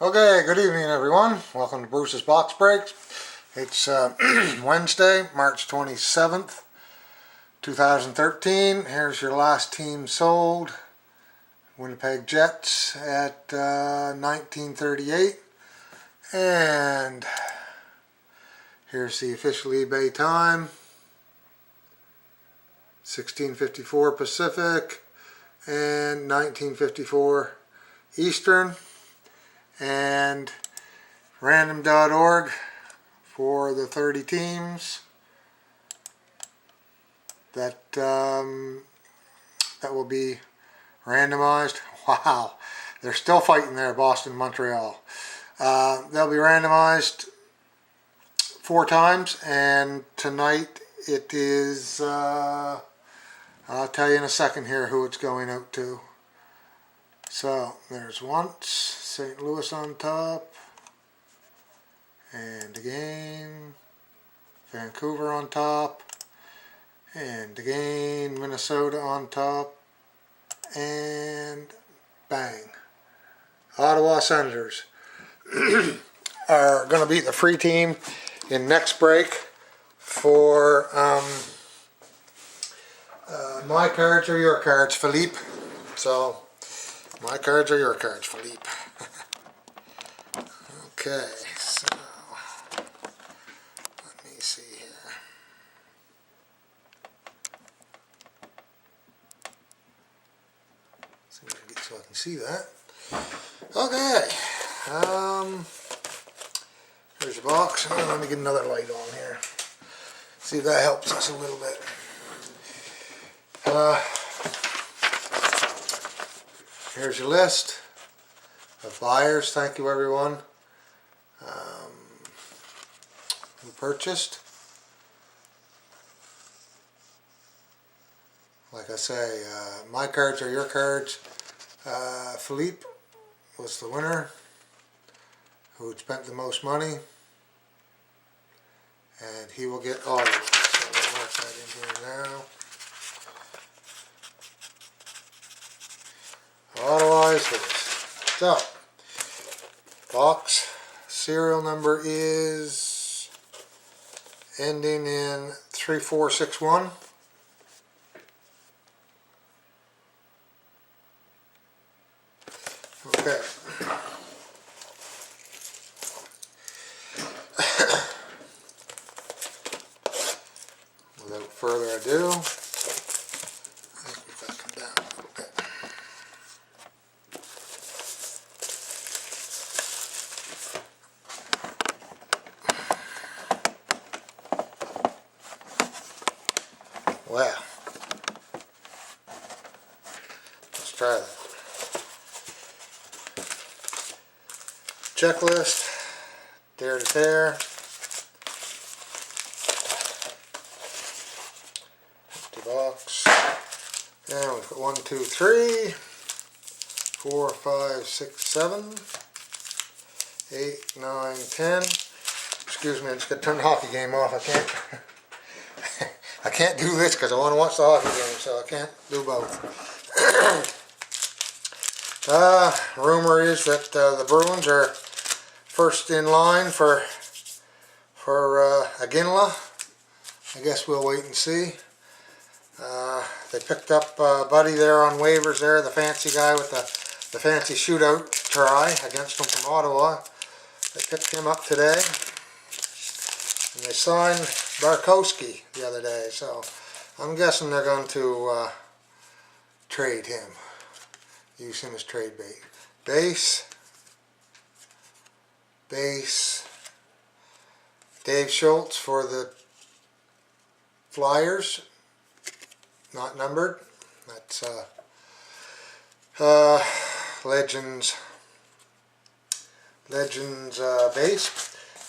Okay, good evening everyone. Welcome to Bruce's Box Breaks. It's Wednesday, March 27th, 2013. Here's your last team sold. Winnipeg Jets at 1938. And here's the official eBay time. 16:54 Pacific and 19:54 Eastern. And random.org for the 30 teams that will be randomized. Wow, they're still fighting there, Boston, Montreal. They'll be randomized 4 times, and tonight it is, I'll tell you in a second here who it's going out to. So there's once, St. Louis on top, and again, Vancouver on top, and again, Minnesota on top, and bang. Ottawa Senators are going to beat the free team in next break for my cards or your cards, Philippe. So, my cards are your cards, Philippe. Okay, so let me see here. See if I can get so I can see that. Okay. There's your box. Let me get another light on here. See if that helps us a little bit. Here's your list of buyers. Thank you everyone who purchased. Like I say, my cards are your cards. Philippe was the winner, who spent the most money, and he will get all of it. So we'll mark that in here now. Ottawa is his. So, box serial number is ending in 3461. Okay. Without further ado, I think we've got to come down a little bit. Well, let's try that. Checklist, dare to tear. Empty box. And we've got 1, 2, 3, 4, 5, 6, 7, 8, 9, 10. Excuse me, I just got to turn the hockey game off. I can't do this because I want to watch the hockey game, so I can't do both. Rumor is that the Bruins are first in line for Aginla. I guess we'll wait and see. They picked up Buddy there on waivers there, the fancy guy with the fancy shootout try against him from Ottawa. They picked him up today. And they signed Barkowski the other day, so I'm guessing they're going to trade him. Use him as trade bait. Base. Dave Schultz for the Flyers. Not numbered. That's Legends base.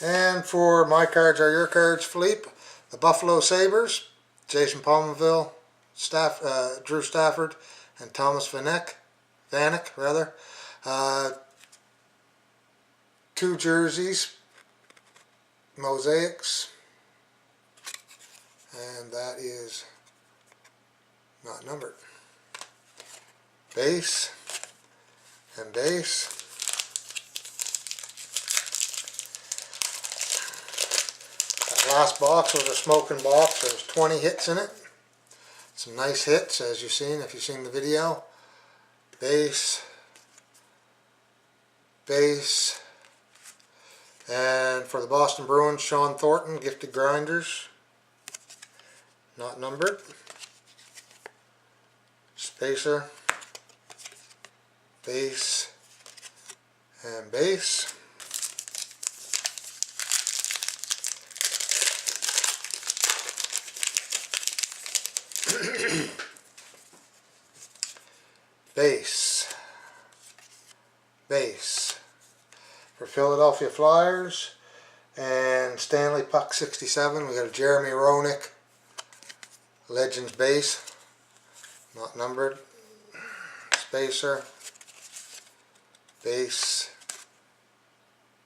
And for my cards are your cards, Philippe, the Buffalo Sabres, Jason Palmerville, Drew Stafford, and Thomas Vanek. 2 jerseys, mosaics, and that is not numbered. Base and base. Last box was a smoking box. There's 20 hits in it. Some nice hits, as you've seen, if you've seen the video. Base, base, and for the Boston Bruins, Sean Thornton, Gifted Grinders, not numbered. Spacer, base, and base. Base, base for Philadelphia Flyers, and Stanley Puck 67. We got a Jeremy Roenick Legends base, not numbered. Spacer, base,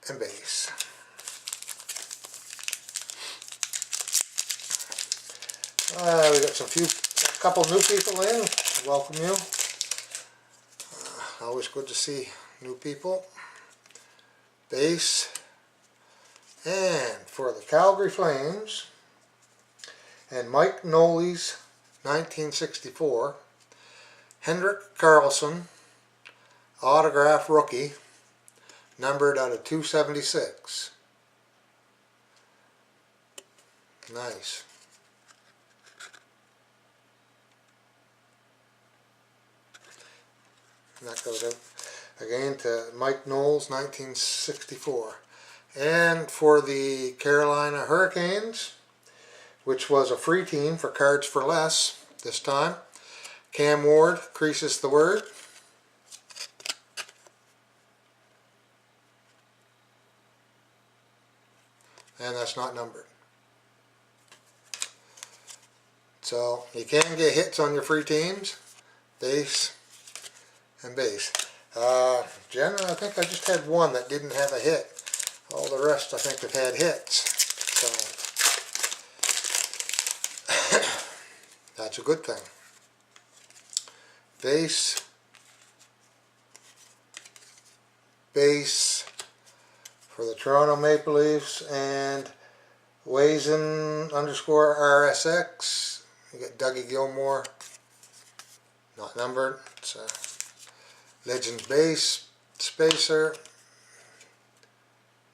and base. We got a couple new people in. Welcome you. Always good to see new people. Base. And for the Calgary Flames, and Mike Nolly's 1964, Henrik Karlsson, autograph rookie, numbered out of 276. Nice. And that goes out again to Mike Knowles, 1964. And for the Carolina Hurricanes, which was a free team for Cards for Less this time, Cam Ward, creases the word. And that's not numbered. So you can get hits on your free teams. Base and base. Generally, I think I just had one that didn't have a hit. All the rest I think have had hits. So that's a good thing. Base, base for the Toronto Maple Leafs, and Wazen _ RSX. You got Dougie Gilmore, not numbered. It's a Legends base, Spacer,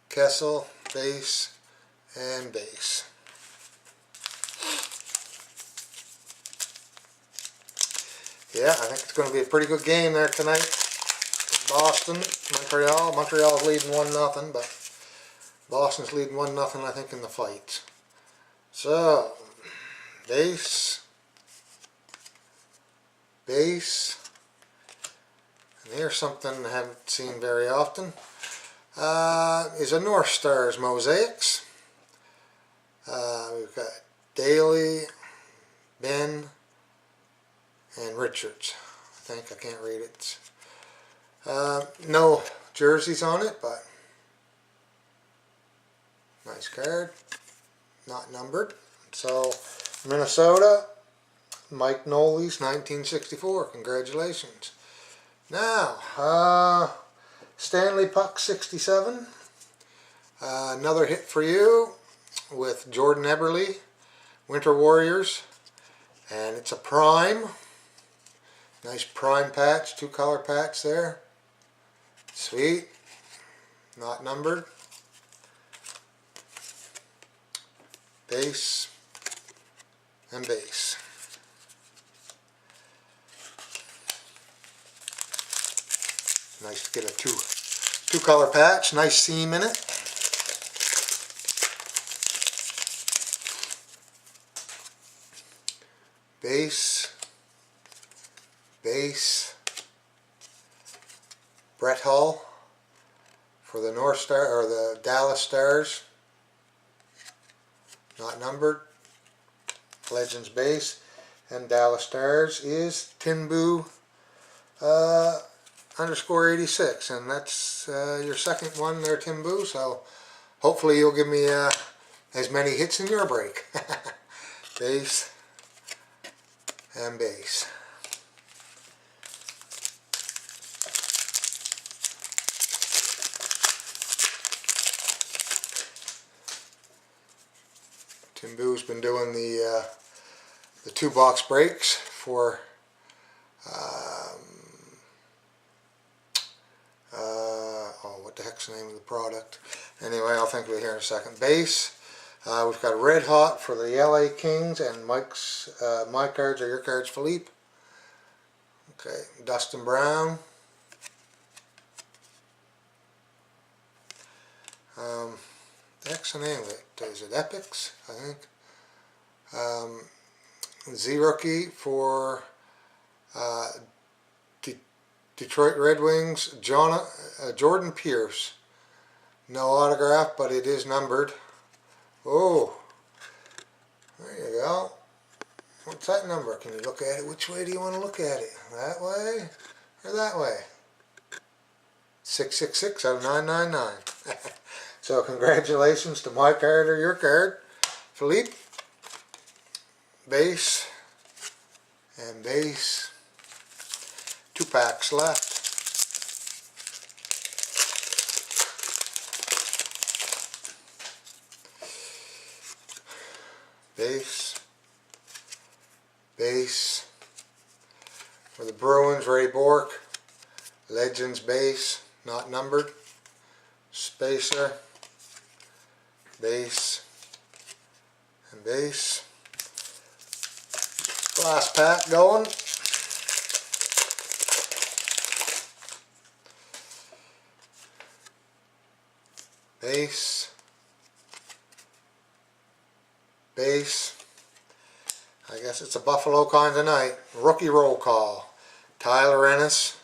Kessel, base, and base. Yeah, I think it's going to be a pretty good game there tonight. Boston, Montreal. Montreal's leading 1-0, but Boston's leading 1-0, I think, in the fight. So, base, base, and here's something I haven't seen very often. Is a North Stars Mosaics. We've got Daly, Ben, and Richards. I think, I can't read it. No jerseys on it, but nice card. Not numbered. So, Minnesota, Mike Nolly's 1964. Congratulations. Now, Stanley Puck 67. Another hit for you with Jordan Eberle, Winter Warriors. And it's a prime. Nice prime patch, 2-color patch there. Sweet. Not numbered. Base and base. Nice to get a two-color patch. Nice seam in it. Base, base, Brett Hull for the North Star, or the Dallas Stars, not numbered. Legends base, and Dallas Stars is Tinbu _86, and that's your second one there, Tinbu. So hopefully you'll give me as many hits in your break. Base and base. Tim Boo's been doing the 2-box breaks for what the heck's the name of the product? Anyway, I'll think of it here in a second. Base. We've got Red Hot for the LA Kings and Mike's my cards or your cards, Philippe. Okay, Dustin Brown. The heck's the name of it? Is it Epics? I think. Z-Rookie for Detroit Red Wings, Jordan Pierce. No autograph, but it is numbered. Oh, there you go. What's that number? Can you look at it? Which way do you want to look at it? That way or that way? 666 out of 999. So congratulations to my card or your card, Philippe. Base and base. 2 packs left. Base. Base. For the Bruins, Ray Bork. Legends base, not numbered. Spacer. Base. And base. Last pack going. Base. Base. I guess it's a Buffalo kind of night. Rookie roll call. Tyler Ennis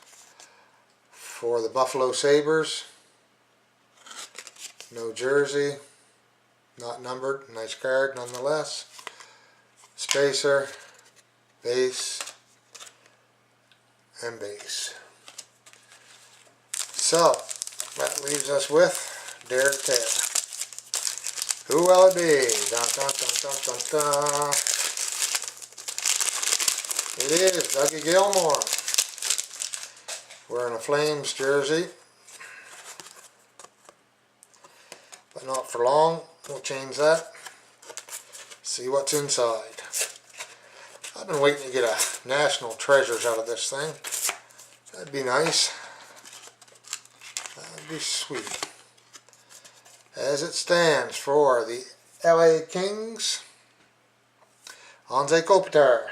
for the Buffalo Sabres. No jersey. Not numbered. Nice card nonetheless. Spacer. Base. And base. So, that leaves us with Derek Taylor. Who will it be? Dun, dun, dun, dun, dun, dun. It is Dougie Gilmore wearing a Flames jersey, but not for long. We'll change that. See what's inside. I've been waiting to get a National Treasures out of this thing. That'd be nice. That'd be sweet. As it stands for the LA Kings, Anze Kopitar.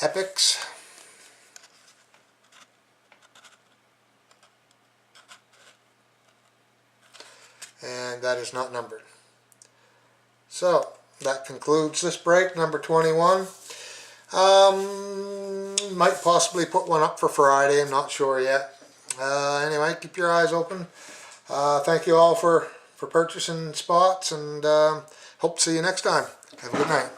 Epics. And that is not numbered. So, that concludes this break, number 21. Might possibly put one up for Friday, I'm not sure yet. Anyway, keep your eyes open. Thank you all for purchasing spots, and hope to see you next time. Have a good night.